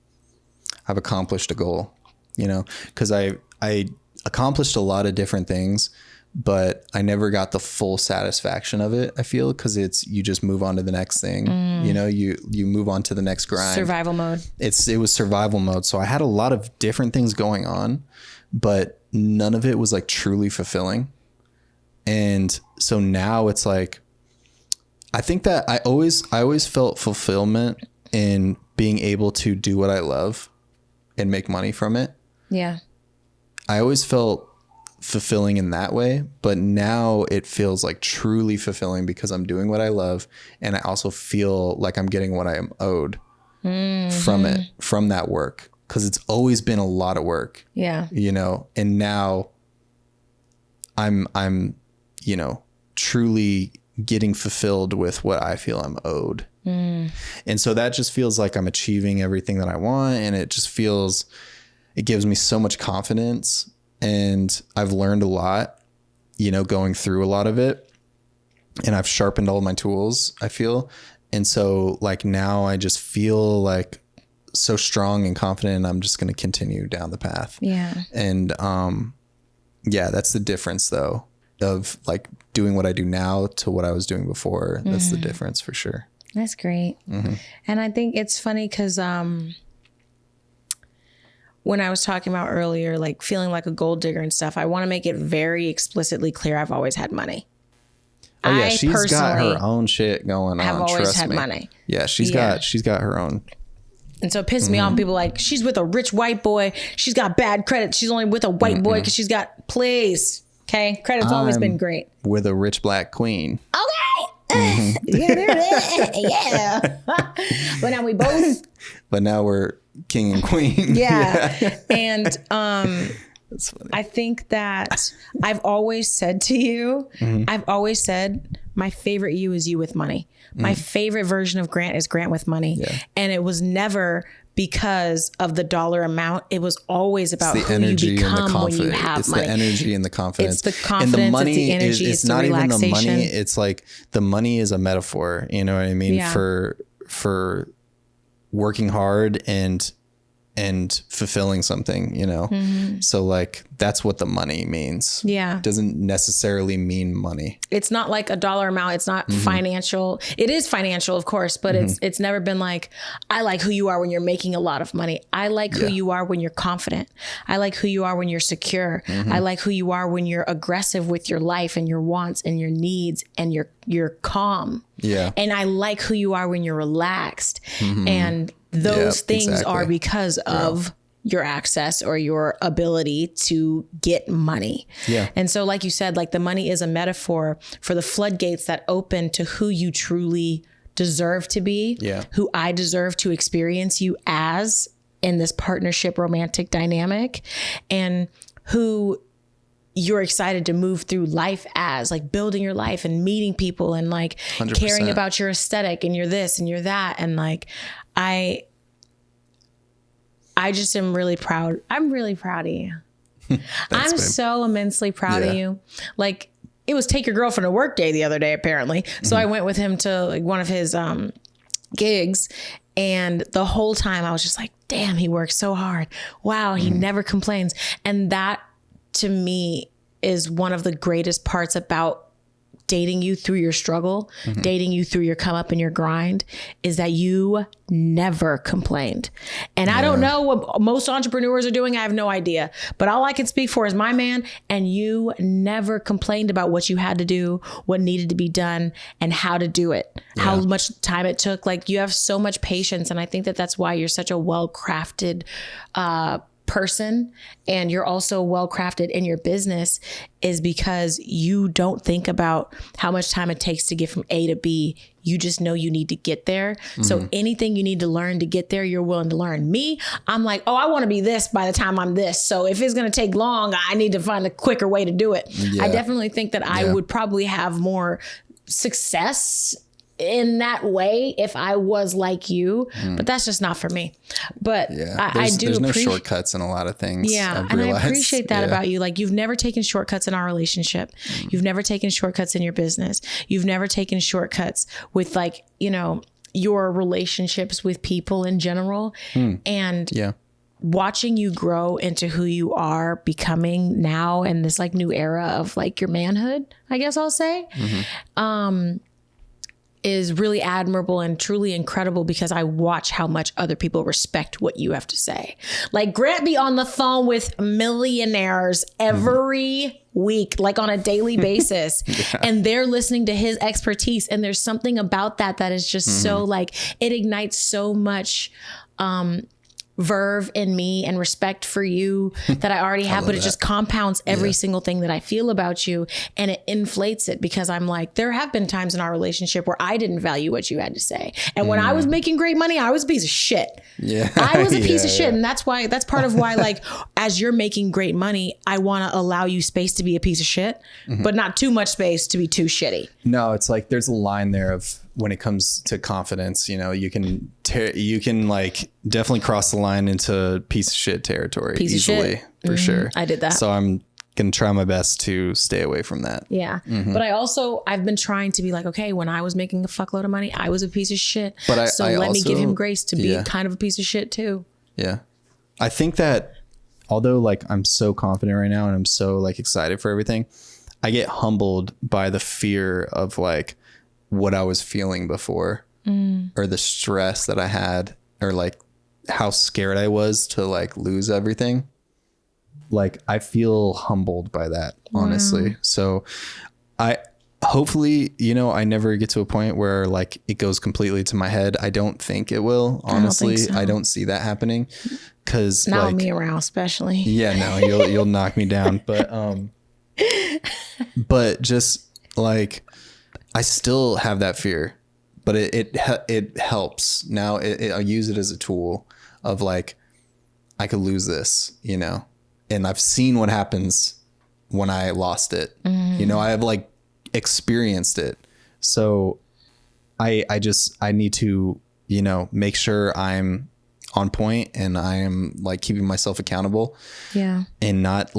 accomplished a goal, because I accomplished a lot of different things, but I never got the full satisfaction of it. I feel, because you just move on to the next thing. You move on to the next grind. Survival mode. It was survival mode. So I had a lot of different things going on, but none of it was like truly fulfilling. And so now it's like, I think that I always felt fulfillment in being able to do what I love and make money from it. Yeah. I always felt fulfilling in that way, but now it feels like truly fulfilling because I'm doing what I love. And I also feel like I'm getting what I am owed from it, from that work. Cause it's always been a lot of work. Yeah. And now I'm, truly getting fulfilled with what I feel I'm owed. And so that just feels like I'm achieving everything that I want. And it gives me so much confidence, and I've learned a lot, going through a lot of it, and I've sharpened all my tools, I feel. And so like now I just feel like so strong and confident, and I'm just going to continue down the path. Yeah. And, that's the difference though, of like doing what I do now to what I was doing before. That's the difference for sure. That's great. And I think it's funny because when I was talking about earlier, like feeling like a gold digger and stuff, I want to make it very explicitly clear I've always had money. Oh yeah, she's got her own shit going on. I've always had money. Yeah, she's got her own. And so it pisses me off. People like, she's with a rich white boy. She's got bad credit. She's only with a white boy because she's got, please. Okay. Credit's always been great. With a rich black queen. Okay. Yeah, there it is. Yeah. But now we both. But now we're king and queen. Yeah. And that's funny. I think that I've always said to you, my favorite you is you with money. My favorite version of Grant is Grant with money. Yeah. And it was never because of the dollar amount. It was always about who you become when you have money. It's the energy and the confidence. It's the confidence, and the money, it's the energy, it's the relaxation. Even the money. It's like the money is a metaphor. You know what I mean? Yeah. For working hard and fulfilling something, So like, that's what the money means. Yeah. It doesn't necessarily mean money. It's not like a dollar amount. It's not financial. It is financial, of course, but it's never been like, I like who you are when you're making a lot of money. I like who you are when you're confident. I like who you are when you're secure. I like who you are when you're aggressive with your life and your wants and your needs and you're calm. Yeah. And I like who you are when you're relaxed. And those things are because of your access or your ability to get money. Yeah. And so like you said, like the money is a metaphor for the floodgates that open to who you truly deserve to be, who I deserve to experience you as in this partnership romantic dynamic, and who you're excited to move through life as, like building your life and meeting people and like 100%. Caring about your aesthetic and your this and your that. And like, I just am really proud. I'm really proud of you. Thanks, I'm babe. So immensely proud of you. Like, it was take your girlfriend to work day the other day, apparently. So I went with him to like one of his gigs, and the whole time I was just like, damn, he works so hard. Wow, he never complains. And that to me is one of the greatest parts about dating you through your struggle, dating you through your come up and your grind, is that you never complained. And I don't know what most entrepreneurs are doing. I have no idea. But all I can speak for is my man. And you never complained about what you had to do, what needed to be done, and how to do it, how much time it took. Like, you have so much patience. And I think that that's why you're such a well-crafted person, and you're also well crafted in your business, is because you don't think about how much time it takes to get from A to B. You just know you need to get there. So anything you need to learn to get there, you're willing to learn. Me, I'm like, oh, I want to be this by the time I'm this. So if it's going to take long, I need to find a quicker way to do it. I definitely think that I would probably have more success in that way if I was like you, but that's just not for me. But I do there's no shortcuts in a lot of things. Yeah. And I appreciate that about you. Like, you've never taken shortcuts in our relationship. You've never taken shortcuts in your business. You've never taken shortcuts with, like, you know, your relationships with people in general. And watching you grow into who you are becoming now in this like new era of like your manhood, I guess I'll say, is really admirable and truly incredible, because I watch how much other people respect what you have to say. Like, Grant be on the phone with millionaires every week, like on a daily basis, and they're listening to his expertise. And there's something about that that is just so like, it ignites so much verve in me and respect for you that I already have, but it just compounds every single thing that I feel about you, and it inflates it, because I'm like, there have been times in our relationship where I didn't value what you had to say. And when I was making great money, I was a piece of shit. I was a piece of shit. And that's part of why, like, as you're making great money, I want to allow you space to be a piece of shit, but not too much space to be too shitty. No, it's like, there's a line there of, when it comes to confidence, you know, you can like definitely cross the line into piece of shit territory easily, for sure. I did that. So I'm going to try my best to stay away from that. Yeah. But I've been trying to be like, okay, when I was making a fuckload of money, I was a piece of shit. But let me give him grace to be kind of a piece of shit too. Yeah. I think that although like I'm so confident right now and I'm so like excited for everything, I get humbled by the fear of like what I was feeling before, or the stress that I had, or like how scared I was to like lose everything. Like, I feel humbled by that, honestly. So hopefully, you know, I never get to a point where like it goes completely to my head. I don't think it will, honestly. I don't see that happening, because not like, me around, especially. Yeah, no, you'll knock me down. But just like, I still have that fear, but it helps now. I use it as a tool of like, I could lose this, you know, and I've seen what happens when I lost it. You know, I have like experienced it. So I need to, you know, make sure I'm on point and I am like keeping myself accountable, and not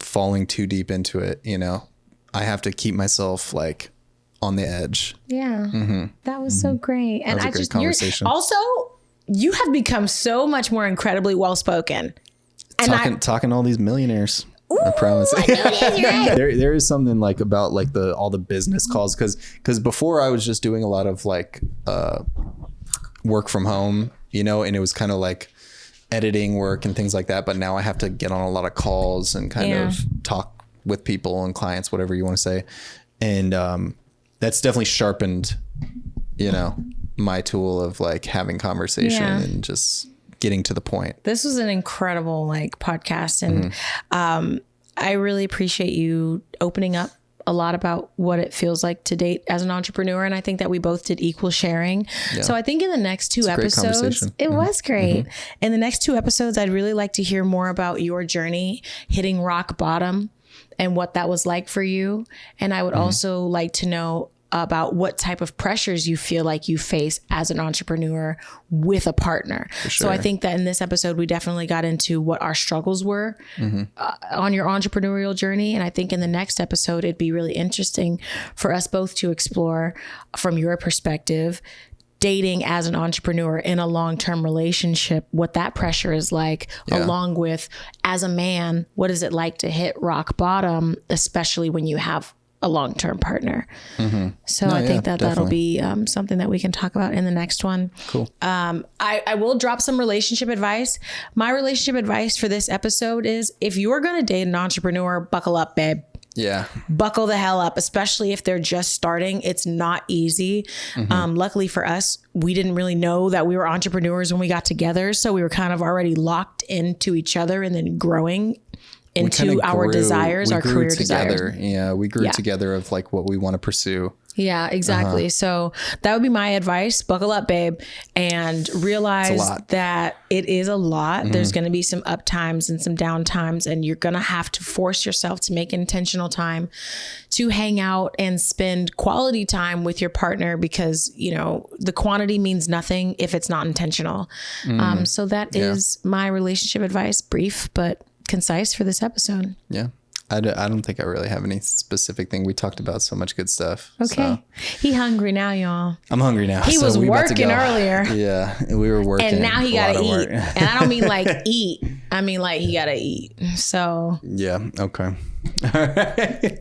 falling too deep into it. You know, I have to keep myself like on the edge. That was so great. And I just, you have become so much more incredibly well-spoken. Talking to all these millionaires. Ooh, I promise. There is something like about like all the business calls, because before I was just doing a lot of like work from home, you know, and it was kind of like editing work and things like that. But now I have to get on a lot of calls and kind of talk with people and clients, whatever you want to say. And that's definitely sharpened, you know, my tool of like having conversation and just getting to the point. This was an incredible like podcast, and I really appreciate you opening up a lot about what it feels like to date as an entrepreneur. And I think that we both did equal sharing. So I think in the next two episodes, it was great. In the next two episodes, I'd really like to hear more about your journey hitting rock bottom and what that was like for you. And I would also like to know about what type of pressures you feel like you face as an entrepreneur with a partner. So I think that in this episode, we definitely got into what our struggles were on your entrepreneurial journey. And I think in the next episode, it'd be really interesting for us both to explore from your perspective, dating as an entrepreneur in a long-term relationship, what that pressure is like, along with as a man, what is it like to hit rock bottom, especially when you have a long-term partner. So I think that that'll be something that we can talk about in the next one. Cool. I will drop some relationship advice. My relationship advice for this episode is, if you're going to date an entrepreneur, buckle up, babe. Buckle the hell up, especially if they're just starting. It's not easy. Luckily for us, we didn't really know that we were entrepreneurs when we got together. So we were kind of already locked into each other and then growing into our desires, our career desires. Yeah, we grew together of like what we want to pursue. Yeah, exactly. So that would be my advice. Buckle up, babe, and realize that it is a lot. There's going to be some up times and some down times, and you're going to have to force yourself to make intentional time to hang out and spend quality time with your partner, because, you know, the quantity means nothing if it's not intentional. So that is my relationship advice, brief but concise for this episode. Yeah. I don't think I really have any specific thing. We talked about so much good stuff. Okay. So. He hungry now, y'all. I'm hungry now. He was working earlier. Yeah, we were working. And now he got to eat. And I don't mean like eat. I mean like he got to eat. So. Yeah. Okay. All right.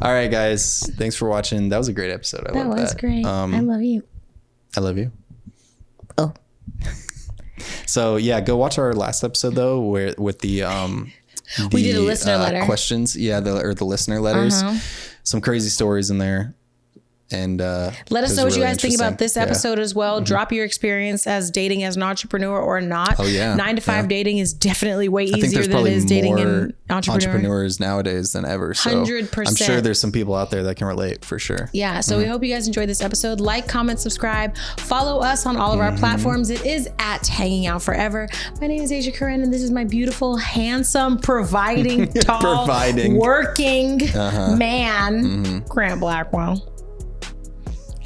All right, guys. Thanks for watching. That was a great episode. I love that. That was great. I love you. I love you. Oh. So yeah, go watch our last episode though, where with the we did a listener letter. Questions. Yeah. The listener letters. Some crazy stories in there. And let us know what you guys think about this episode as well. Drop your experience as dating as an entrepreneur or not. 9 to 5 dating is definitely way easier than it is dating an entrepreneurs nowadays than ever. So 100%. I'm sure there's some people out there that can relate for sure. Yeah. So we hope you guys enjoyed this episode. Like, comment, subscribe, follow us on all of our platforms. It is at Hanging Out Forever. My name is Asia Karen, and this is my beautiful, handsome, providing, tall, working man, Grant Blackwell.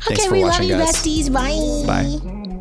Thanks for watching, we love you, guys. besties. Bye. Bye.